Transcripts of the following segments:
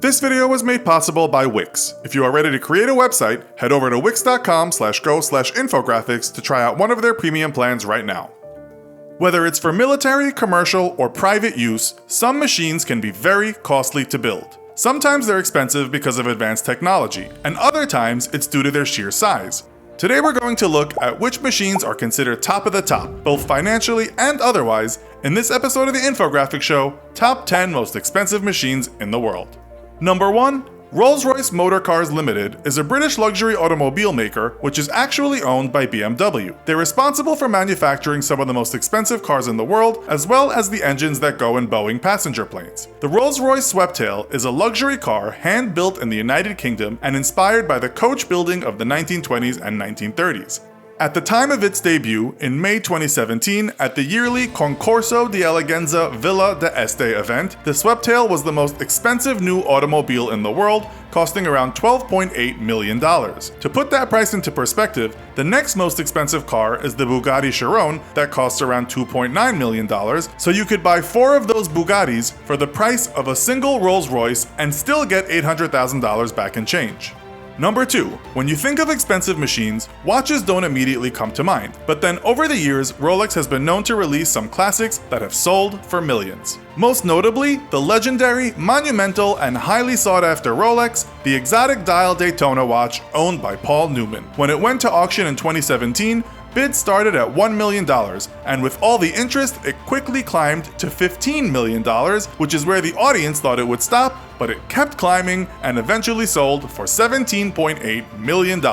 This video was made possible by Wix. If you are ready to create a website, head over to wix.com/go/infographics to try out one of their premium plans right now. Whether it's for military, commercial, or private use, some machines can be very costly to build. Sometimes they're expensive because of advanced technology, and other times it's due to their sheer size. Today we're going to look at which machines are considered top of the top, both financially and otherwise, in this episode of the Infographics Show, Top 10 Most Expensive Machines in the World. Number 1. Rolls-Royce Motor Cars Limited is a British luxury automobile maker which is actually owned by BMW. They're responsible for manufacturing some of the most expensive cars in the world, as well as the engines that go in Boeing passenger planes. The Rolls-Royce Sweptail is a luxury car hand-built in the United Kingdom and inspired by the coach building of the 1920s and 1930s. At the time of its debut, in May 2017, at the yearly Concorso di Eleganza Villa d'Este event, the Sweptail was the most expensive new automobile in the world, costing around $12.8 million. To put that price into perspective, the next most expensive car is the Bugatti Chiron that costs around $2.9 million, so you could buy 4 of those Bugattis for the price of a single Rolls-Royce and still get $800,000 back in change. Number 2. When you think of expensive machines, watches don't immediately come to mind. But then over the years, Rolex has been known to release some classics that have sold for millions. Most notably, the legendary, monumental, and highly sought after Rolex, the exotic dial Daytona watch owned by Paul Newman. When it went to auction in 2017, bids started at $1 million, and with all the interest, it quickly climbed to $15 million, which is where the audience thought it would stop, but it kept climbing and eventually sold for $17.8 million.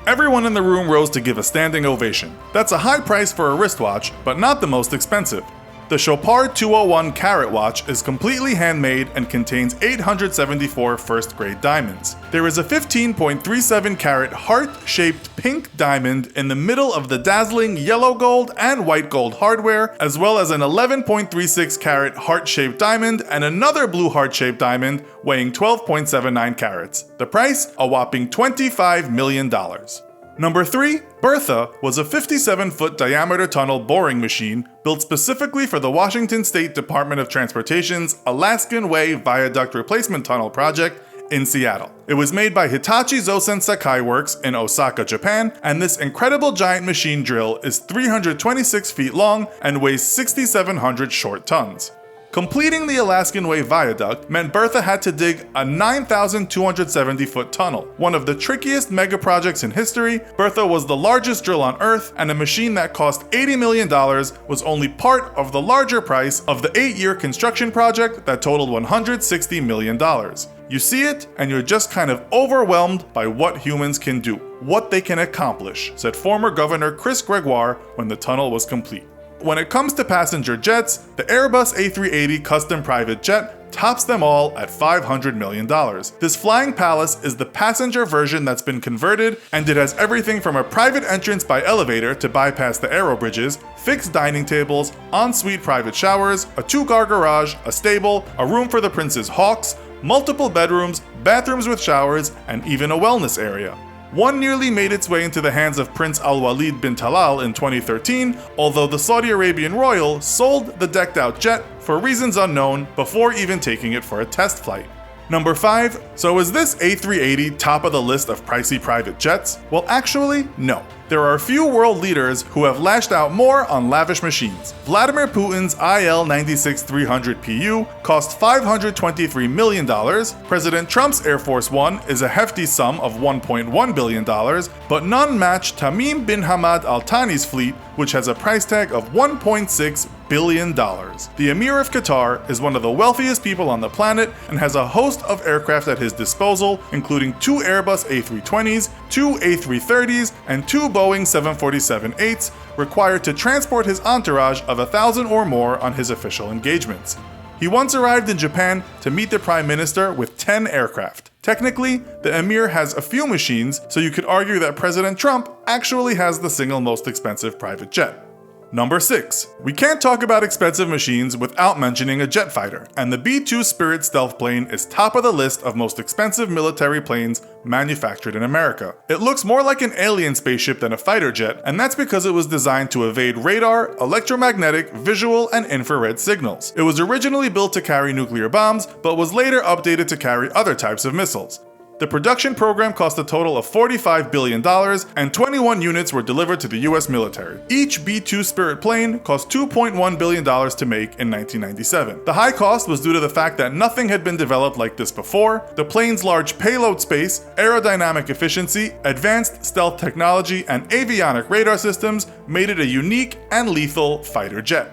Everyone in the room rose to give a standing ovation. That's a high price for a wristwatch, but not the most expensive. The Chopard 201 Carat watch is completely handmade and contains 874 first-grade diamonds. There is a 15.37 carat heart-shaped pink diamond in the middle of the dazzling yellow gold and white gold hardware, as well as an 11.36 carat heart-shaped diamond and another blue heart-shaped diamond weighing 12.79 carats. The price, a whopping $25 million. Number 3. Bertha was a 57-foot diameter tunnel boring machine built specifically for the Washington State Department of Transportation's Alaskan Way Viaduct Replacement Tunnel project in Seattle. It was made by Hitachi Zosen Sakai Works in Osaka, Japan, and this incredible giant machine drill is 326 feet long and weighs 6,700 short tons. Completing the Alaskan Way Viaduct meant Bertha had to dig a 9,270-foot tunnel. One of the trickiest mega projects in history, Bertha was the largest drill on Earth, and a machine that cost $80 million was only part of the larger price of the 8-year construction project that totaled $160 million. You see it, and you're just kind of overwhelmed by what humans can do, what they can accomplish, said former Governor Chris Gregoire when the tunnel was complete. When it comes to passenger jets, the Airbus A380 custom private jet tops them all at $500 million. This flying palace is the passenger version that's been converted, and it has everything from a private entrance by elevator to bypass the aero bridges, fixed dining tables, ensuite private showers, a 2-car garage, a stable, a room for the prince's hawks, multiple bedrooms, bathrooms with showers, and even a wellness area. One nearly made its way into the hands of Prince Al-Walid bin Talal in 2013, although the Saudi Arabian royal sold the decked-out jet for reasons unknown before even taking it for a test flight. Number 5. So is this A380 top of the list of pricey private jets? Well, actually, no. There are a few world leaders who have lashed out more on lavish machines. Vladimir Putin's IL-96-300 PU cost $523 million, President Trump's Air Force One is a hefty sum of $1.1 billion, but none match Tamim bin Hamad Al Thani's fleet, which has a price tag of $1.6 billion. The Emir of Qatar is one of the wealthiest people on the planet and has a host of aircraft at his disposal, including 2 Airbus A320s, 2 A330s, and 2 Boeing 747-8s, required to transport his entourage of 1,000 or more on his official engagements. He once arrived in Japan to meet the Prime Minister with 10 aircraft. Technically, the Emir has a few machines, so you could argue that President Trump actually has the single most expensive private jet. Number 6. We can't talk about expensive machines without mentioning a jet fighter, and the B-2 Spirit stealth plane is top of the list of most expensive military planes manufactured in America. It looks more like an alien spaceship than a fighter jet, and that's because it was designed to evade radar, electromagnetic, visual, and infrared signals. It was originally built to carry nuclear bombs, but was later updated to carry other types of missiles. The production program cost a total of $45 billion, and 21 units were delivered to the US military. Each B-2 Spirit plane cost $2.1 billion to make in 1997. The high cost was due to the fact that nothing had been developed like this before, the plane's large payload space, aerodynamic efficiency, advanced stealth technology, and avionic radar systems made it a unique and lethal fighter jet.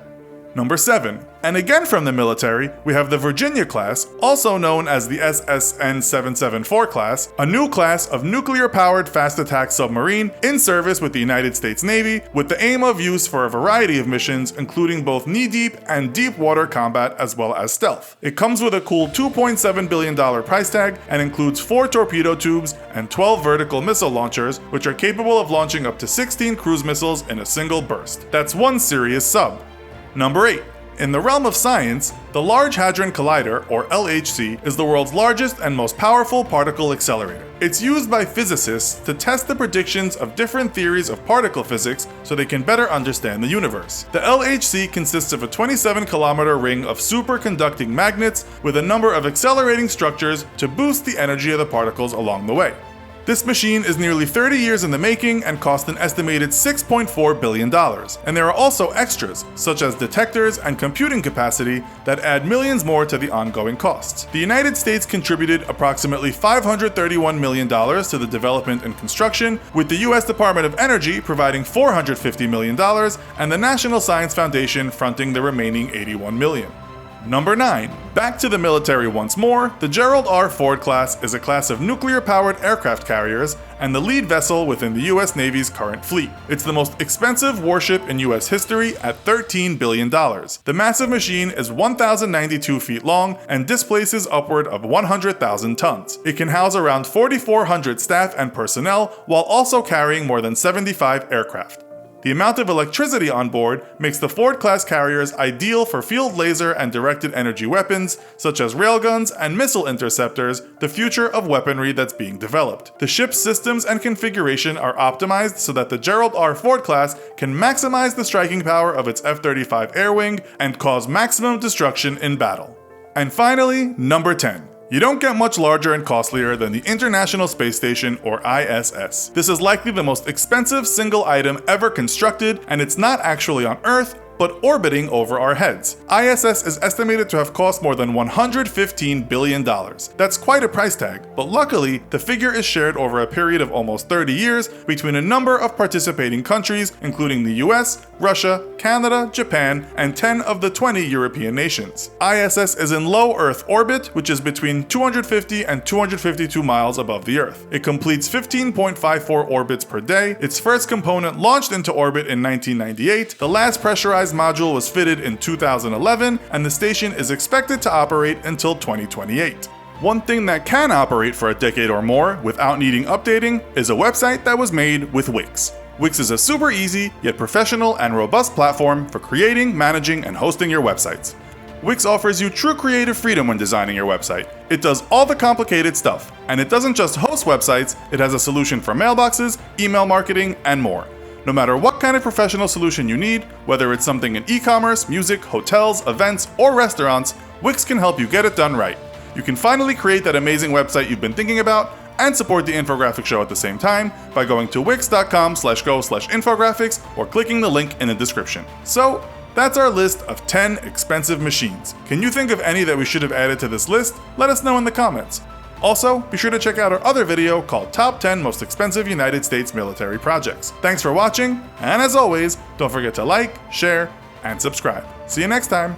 Number 7. And again from the military, we have the Virginia class, also known as the SSN-774 class, a new class of nuclear-powered fast attack submarine in service with the United States Navy, with the aim of use for a variety of missions, including both knee-deep and deep-water combat as well as stealth. It comes with a cool $2.7 billion price tag and includes 4 torpedo tubes and 12 vertical missile launchers, which are capable of launching up to 16 cruise missiles in a single burst. That's one serious sub. Number 8. In the realm of science, the Large Hadron Collider, or LHC, is the world's largest and most powerful particle accelerator. It's used by physicists to test the predictions of different theories of particle physics so they can better understand the universe. The LHC consists of a 27-kilometer ring of superconducting magnets with a number of accelerating structures to boost the energy of the particles along the way. This machine is nearly 30 years in the making and cost an estimated $6.4 billion. And there are also extras, such as detectors and computing capacity, that add millions more to the ongoing costs. The United States contributed approximately $531 million to the development and construction, with the US Department of Energy providing $450 million and the National Science Foundation fronting the remaining $81 million. Number 9. Back to the military once more, the Gerald R. Ford class is a class of nuclear-powered aircraft carriers and the lead vessel within the US Navy's current fleet. It's the most expensive warship in US history at $13 billion. The massive machine is 1,092 feet long and displaces upward of 100,000 tons. It can house around 4,400 staff and personnel while also carrying more than 75 aircraft. The amount of electricity on board makes the Ford-class carriers ideal for field laser and directed energy weapons, such as railguns and missile interceptors, the future of weaponry that's being developed. The ship's systems and configuration are optimized so that the Gerald R. Ford class can maximize the striking power of its F-35 air wing and cause maximum destruction in battle. And finally, number 10. You don't get much larger and costlier than the International Space Station, or ISS. This is likely the most expensive single item ever constructed, and it's not actually on Earth, but orbiting over our heads. ISS is estimated to have cost more than $115 billion. That's quite a price tag, but luckily, the figure is shared over a period of almost 30 years between a number of participating countries, including the US, Russia, Canada, Japan, and 10 of the 20 European nations. ISS is in low Earth orbit, which is between 250 and 252 miles above the Earth. It completes 15.54 orbits per day. Its first component launched into orbit in 1998, the last pressurized module was fitted in 2011, and the station is expected to operate until 2028. One thing that can operate for a decade or more without needing updating is a website that was made with Wix. Wix is a super easy, yet professional and robust platform for creating, managing, and hosting your websites. Wix offers you true creative freedom when designing your website. It does all the complicated stuff, and it doesn't just host websites, it has a solution for mailboxes, email marketing, and more. No matter what kind of professional solution you need, whether it's something in e-commerce, music, hotels, events, or restaurants, Wix can help you get it done right. You can finally create that amazing website you've been thinking about and support the Infographics Show at the same time by going to wix.com/go/infographics or clicking the link in the description. So, that's our list of 10 expensive machines. Can you think of any that we should have added to this list? Let us know in the comments. Also, be sure to check out our other video called Top 10 Most Expensive United States Military Projects. Thanks for watching, and as always, don't forget to like, share, and subscribe. See you next time!